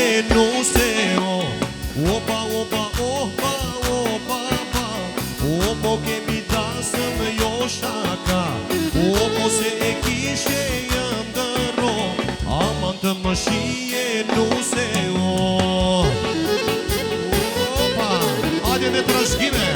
e nu se o. Opa, opa, opa, opa, opa. Opo kemi dasëm jo shaka. Opo se e kishe jëndëro. Aman të më shije nu se o. Opa, hajde me trashgime.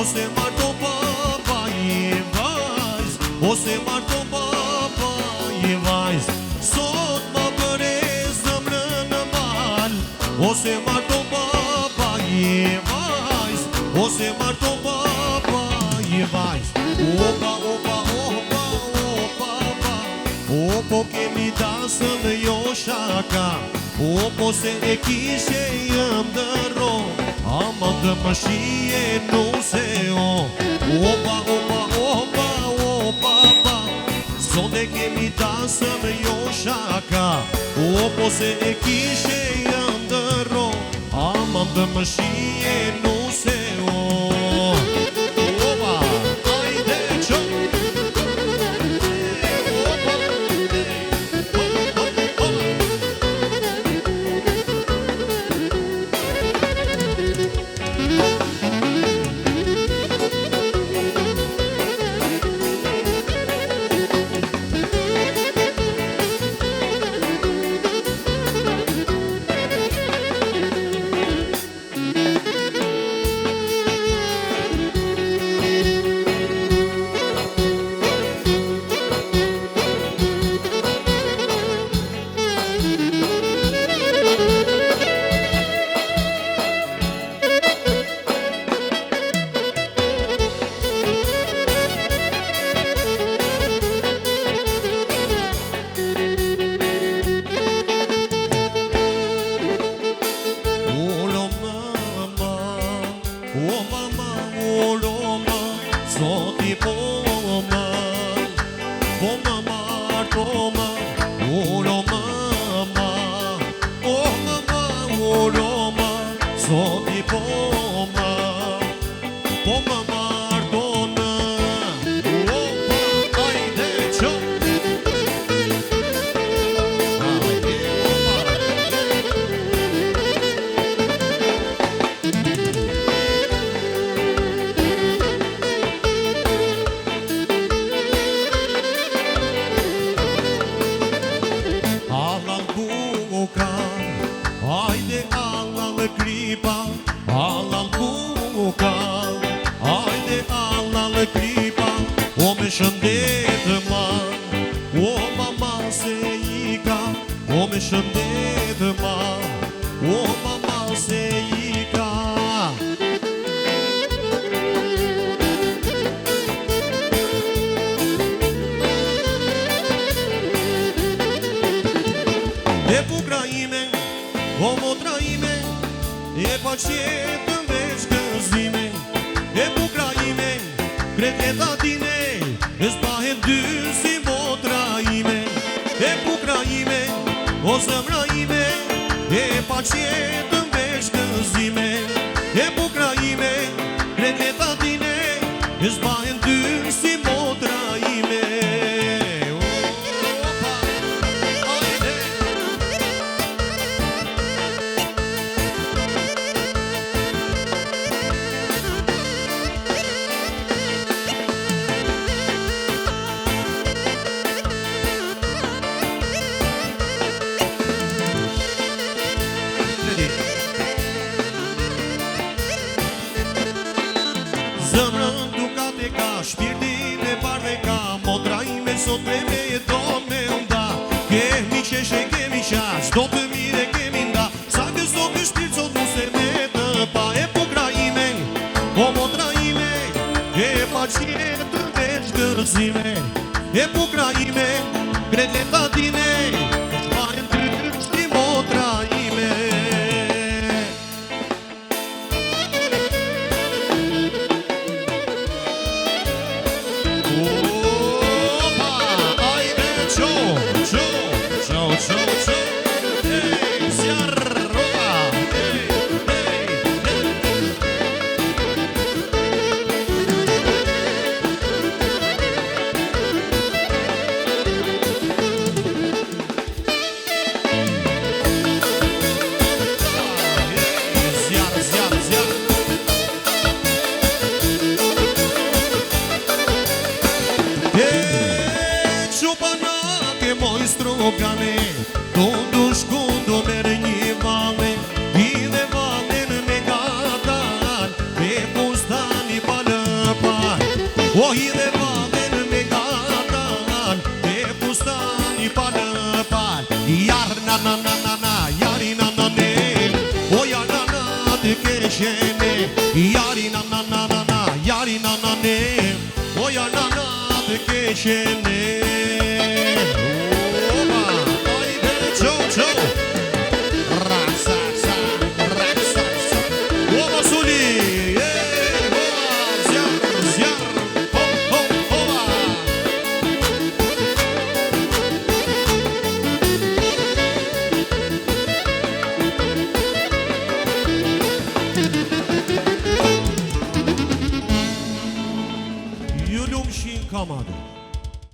Ose marto papa i vajz, ose marto papa i vajz. Sot më bëre zëmrën në mal. Ose marto papa i vajz, ose marto papa i vajz. Opa, opa, opa, opa, opa. Opo kemi dasëm jo shaka. Opo se e kishe jëm dëro. Aman të më shije nu se o. Opa, opa, opa, opa, opa. Sonde kemi dasëm jo shaka. Opo se e kishe jëndëro. Aman të më shije nu se o. Opa, ajde që. O mama, o loma, soti po mama, toma, o loma, o mama, o loma, soti po mama, tona, opa, ajde që. Ajde Allah kripa, Allah buka. Ajde Allah kripa, o me shëndet ma. O mama se ika, o me shëndet ma. O mama se ika. E bukra ime, o motra ime, e paqetën veç gëzime. E bukra ime, kretleta tine, e zbahet dy si motra ime. E bukra ime, o zëmra ime, e paqetën veç gëzime. E bukra ime, kretleta tine, e zbahet dy si motra ime. Zëmrën dukat e ka, shpirtin e bardhe ka. Motra ime sot me me jeton me nda. Kemi qeshe, kemi qas, do të mire kemi nda. Sa gëzot e shpirt sot mu se me të pa. E bukra ime, o motra ime, e paqetën veç gëzime. E bukra ime, kretleta tine, shpajnë ty si motra ime. rogane Dundu shkundu merë një vale I dhe valen me gatal Me fustani palë pal O i dhe valen me gatal Me fustani palë pal Jar na na na na na Jari na na ne O ja na na të keshene Jari na na na na na Jari na na ne O ja na na të keshene Ju lumë shinë kamade